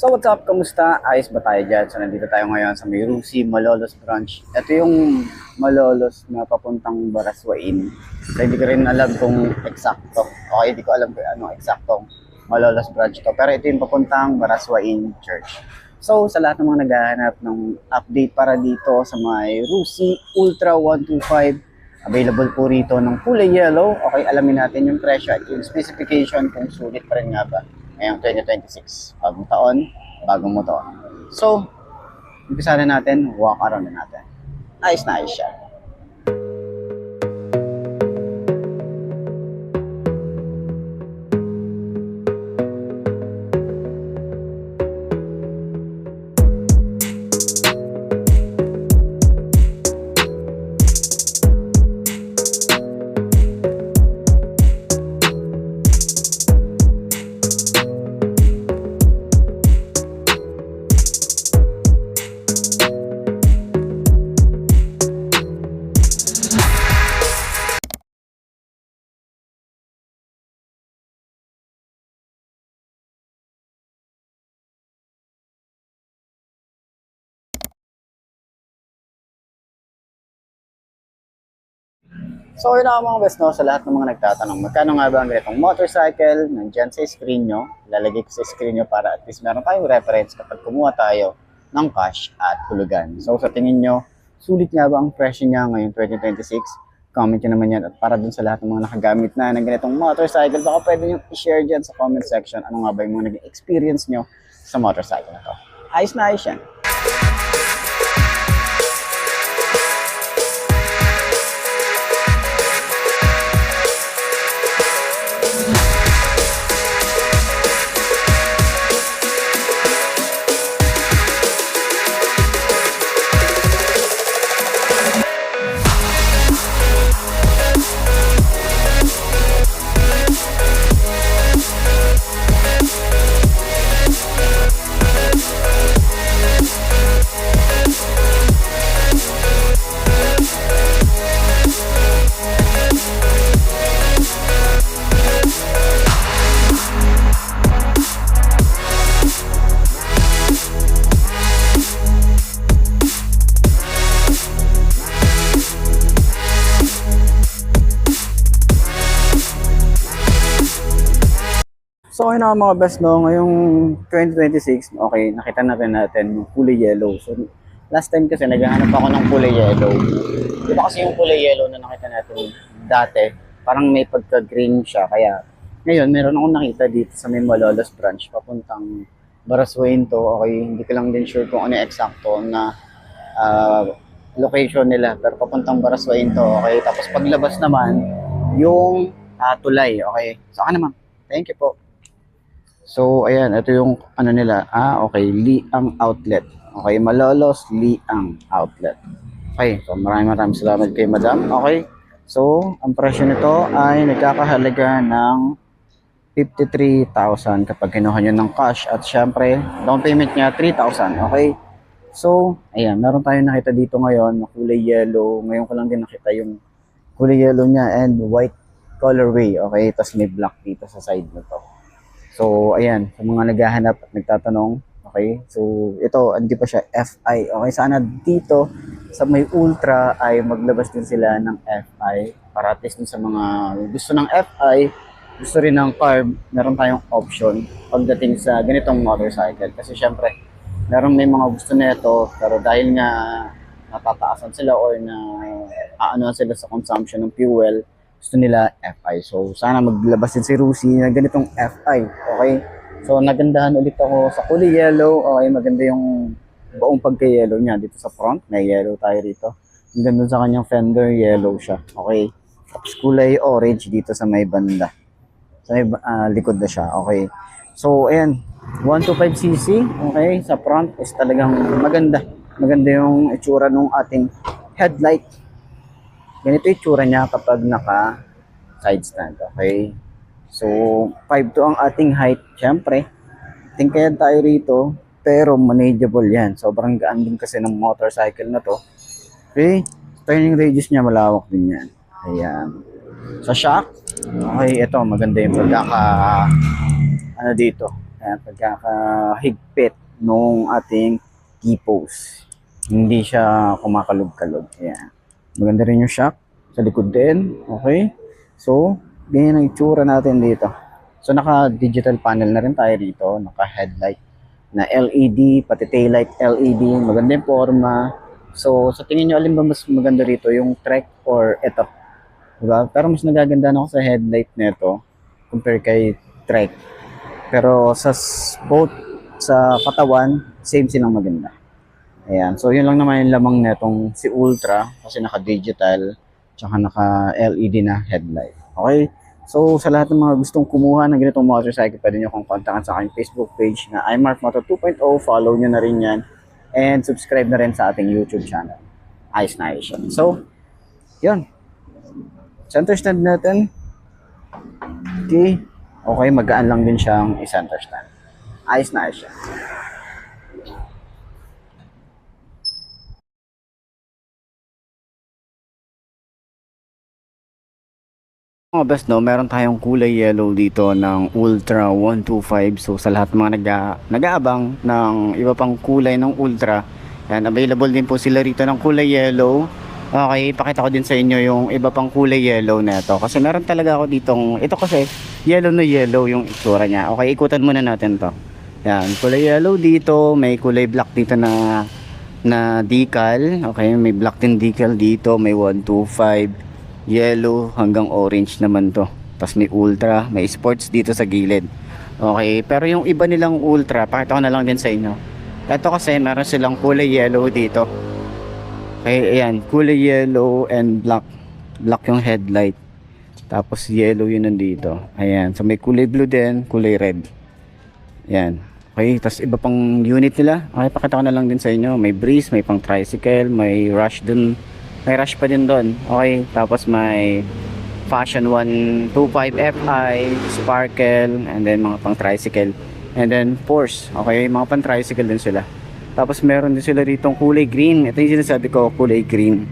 So what's up? Kamusta? Ayos ba tayo dyan? So nandito tayo ngayon sa may Rusi, Malolos branch. Ito yung Malolos na papuntang Baraswain. So hindi ko rin alam kung eksakto. Okay, hindi ko alam kung anong eksaktong Malolos branch to. Pero ito yung papuntang Baraswain Church. So sa lahat ng mga naghahanap ng update para dito sa may Rusi Ultra 125, available po rito ng kulay yellow. Okay, alamin natin yung presyo at yung specification kung sulit pa rin nga ba ngayong 2026. Bagong taon, bagong motor. So, umpisa na natin, walk around na natin. Ayos na ayos siya. So yun mga best, no, sa lahat ng mga nagtatanong, magkano nga ba ang ganitong motorcycle, nandyan sa screen nyo, lalagay ko sa screen nyo para at least meron tayong reference kapag kumuha tayo ng cash at hulugan. So sa tingin nyo, sulit nga ba ang presyo niya ngayong 2026? Comment nyo naman yan, at para dun sa lahat ng mga nakagamit na ng ganitong motorcycle, baka pwede nyo i-share dyan sa comment section ano nga ba yung mga naging experience nyo sa motorcycle na to. Ayos na ayos yan. So ayun na mga best, no, ngayong 2026, okay, nakita natin yung kulay yellow. So last time kasi naghahanap ako ng kulay yellow. Di ba kasi yung kulay yellow na nakita natin dati, parang may pagka-green siya. Kaya ngayon meron akong nakita dito sa may Malolos branch papuntang Baraswain to. Okay, hindi ko lang din sure kung ano yung eksakto na location nila. Pero papuntang Baraswain to. Okay, tapos paglabas naman yung tulay. Okay, so naman. Thank you po. So, ayan, ito yung ano nila. Okay, Liang Outlet. Okay, Malolos Liang Outlet. Okay, so maraming salamat kay Madam. Okay, so ang presyo nito ay nagkakahalaga ng 53,000 kapag kinuha nyo ng cash. At syempre, down payment niya 3,000. Okay, so, ayan, meron tayong nakita dito ngayon na kulay yellow. Ngayon ko lang din nakita yung kulay yellow niya and white colorway. Okay, tapos may black dito sa side na to. So, ayan, sa mga naghahanap at nagtatanong, okay, so ito, hindi pa siya FI. Okay, sana dito sa may Ultra ay maglabas din sila ng FI para at least sa mga gusto ng FI, gusto rin ng carb, meron tayong option pagdating sa ganitong motorcycle. Kasi syempre, may mga gusto nito, pero dahil nga natataasan sila or na aano sila sa consumption ng fuel, gusto nila FI. So, sana maglabas din si Rusi na ganitong FI. Okay? So, nagandahan ulit ako sa kulay yellow. Okay, maganda yung buong pagka-yellow niya. Dito sa front, may yellow tayo rito. And then sa kanyang fender, yellow siya. Okay? Tapos kulay orange dito sa may banda. Sa may likod na siya. Okay? So, ayan. 125cc. Okay? Sa front is talagang maganda. Maganda yung itsura ng ating headlight. Ganito yung itsura niya kapag naka side stand. Okay? So, 5'2" ang ating height. Siyempre, tingkayan tayo rito, pero manageable yan. Sobrang gaan din kasi ng motorcycle na to. Okay? Turning radius niya malawak din yan. Ayan. Sa shock, okay, ito maganda yung pagkaka ano dito. Ayan, pagkakahigpit nung ating T-post. Hindi siya kumakalog-kalog. Ayan. Maganda rin yung shock sa likod din. Okay. So, ganyan ang itsura natin dito. So, naka-digital panel na rin tayo dito. Naka-headlight na LED, pati taillight LED. Maganda yung forma. So, sa tingin nyo, alin ba mas maganda rito? Yung Trek or ito? Diba? Pero mas nagaganda na ako sa headlight nito compare kay Trek. Pero sa both sa katawan, same silang maganda. Ayan. So, yun lang naman yung lamang netong si Ultra kasi naka-digital tsaka naka-LED na headlight. Okay? So, sa lahat ng mga gustong kumuha ng ganitong motorcycle, pwede nyo akong kontakan sa aking Facebook page na iMarkMoto 2.0. Follow nyo na rin yan. And subscribe na rin sa ating YouTube channel. Ayos na ayos yan. So, yun. Center stand natin. Okay. Okay, magaan lang din siyang i-center stand. Ayos na ayos yan. Mga best, no, meron tayong kulay yellow dito ng Ultra 125. So sa lahat ng mga nag-aabang ng iba pang kulay ng Ultra, yan, available din po sila rito ng kulay yellow. Okay, pakita ko din sa inyo yung iba pang kulay yellow na ito. Kasi meron talaga ako ditong, ito kasi yellow na yellow yung itsura niya. Okay, ikutan muna natin to. Yan, kulay yellow dito, may kulay black dito na decal. Okay, may black din decal dito, may 125. Yellow hanggang orange naman to. Tapos may ultra, may sports dito sa gilid. Okay, pero yung iba nilang ultra, pakita ko na lang din sa inyo. Ito kasi meron silang kulay yellow dito. Okay, ayan, kulay yellow and black. Black yung headlight. Tapos yellow yun nandito. Ayan, so may kulay blue din, kulay red. Ayan. Okay, tapos iba pang unit nila. Okay, pakita ko na lang din sa inyo. May breeze, may pang tricycle, may rush dun. May rush pa din doon. Okay, tapos may Fashion 125 Fi, Sparkle, and then mga pang tricycle. And then Force. Okay, mga pang tricycle din sila. Tapos meron din sila rito kulay green. Ito yung sinasabi ko, kulay green.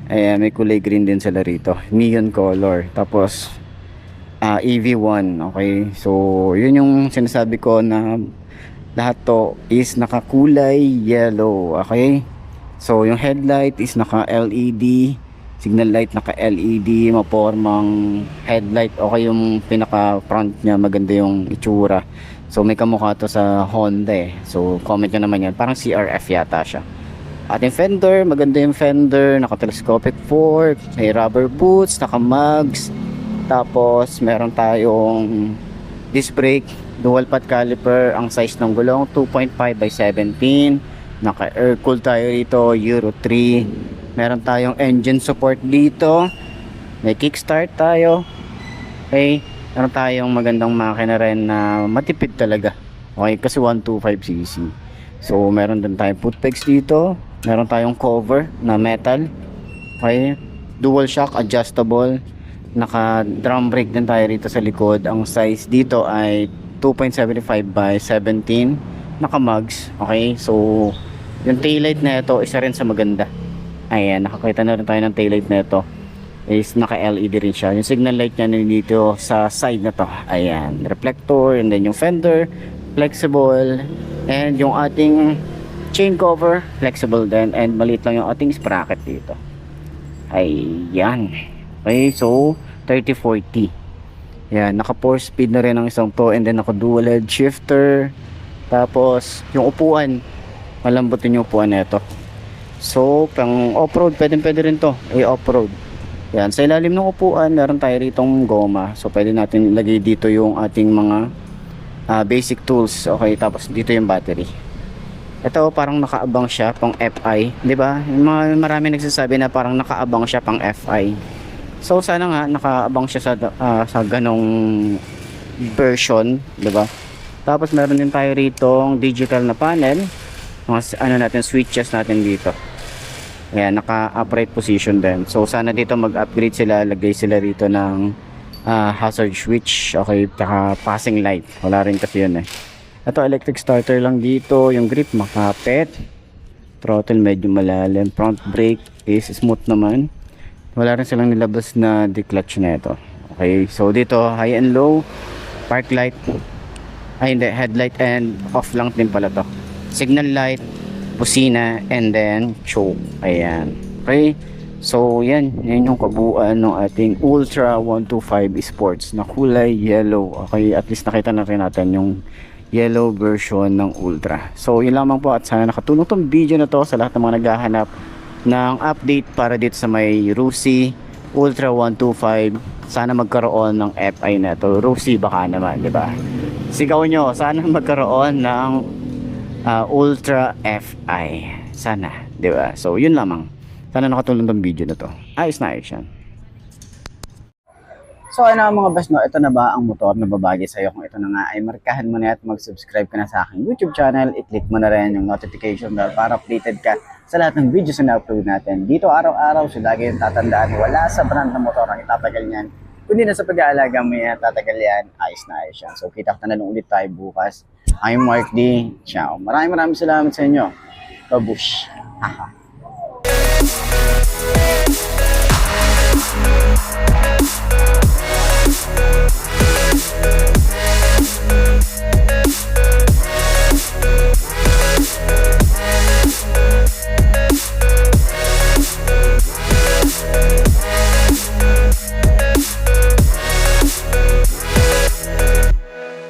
Ayan, may kulay green din sila rito. Neon color. Tapos EV1. Okay, so yun yung sinasabi ko na lahat to is nakakulay yellow. Okay. So, yung headlight is naka-LED, signal light naka-LED, mapormang headlight. Okay, yung pinaka-front niya, maganda yung itsura. So, may kamukha to sa Honda eh. So, comment nyo naman yan. Parang CRF yata siya. At yung fender, maganda yung fender, naka-telescopic fork, may rubber boots, naka-mugs. Tapos, meron tayong disc brake, dual pad caliper, ang size ng gulong, 2.5 by 17. Naka-air cool tayo dito, Euro 3. Meron tayong engine support dito. May kickstart tayo. Okay, meron tayong magandang makina rin na matipid talaga. Okay, kasi 125cc. So, meron din tayong foot pegs dito. Meron tayong cover na metal. Okay, dual shock, adjustable. Naka drum brake din tayo rito sa likod. Ang size dito ay 2.75 by 17. Naka mugs. Okay, so yung taillight na ito, isa rin sa maganda. Ayan, nakakita na rin tayo ng taillight na ito. Is naka-LED rin siya. Yung signal light niya dito sa side na to. Ayan, reflector, and then yung fender, flexible. And yung ating chain cover, flexible din. And maliit lang yung ating sprocket dito. Ayan. Okay, so 30-40. Ayan, naka 4 speed na rin ang isang to. And then naka dual head shifter. Tapos, yung upuan, malambutin yung upuan nito. So, pang off-road, pwede rin to. Off-road. Yan, sa ilalim ng upuan, meron tayo ritong goma. So, pwede natin ilagay dito yung ating mga basic tools. Okay, tapos dito yung battery. Ito, parang nakaabang siya pang FI. Diba? Marami nagsasabi na parang nakaabang siya pang FI. So, sana nga nakaabang siya sa ganong version. Diba? Tapos, meron din tayo ritong digital na panel. Mga natin, switches natin dito. Ayan, naka-upright position din. So, sana dito mag-upgrade sila. Lagay sila rito ng hazard switch. Okay, taka passing light. Wala rin kasi yun eh. Ito, electric starter lang dito. Yung grip, makapit. Throttle, medyo malalim. Front brake is smooth naman. Wala rin silang nilabas na declutch na ito. Okay, so dito, high and low. Park light. Ay hindi, headlight and off lang din pala to. Signal light, busina, and then choke. Ayan. Okay. So yan yung kabuuan ng ating Ultra 125 Sports na kulay yellow. Okay, at least nakita na rin natin yung yellow version ng Ultra. So yun lamang po, at sana nakatulong tong video na to sa lahat ng mga naghahanap ng update para dito sa may Rusi Ultra 125. Sana magkaroon ng FI na to. Rusi baka naman, di ba? Sigaw nyo, sana magkaroon ng Ultra FI. Sana, di ba? So yun lamang. Sana nakatulong tong video na to. Ayos na ayos yan. So ano mga boss, no, ito na ba ang motor na babagay sa'yo? Kung ito na nga ay markahan mo na at mag-subscribe ka na sa aking YouTube channel. I-click mo na rin yung notification bell para updated ka sa lahat ng videos na na-upload natin. Dito araw-araw, so lagi yung tatandaan, wala sa brand ng motor ang itatagal niyan. Kundi na sa pag-aalaga mo yan, tatagal yan, ayos na ayos yan. So kita ka na lang ulit tayo bukas. I'm Mark D. Ciao. Maraming salamat sa inyo. Babush. Haha.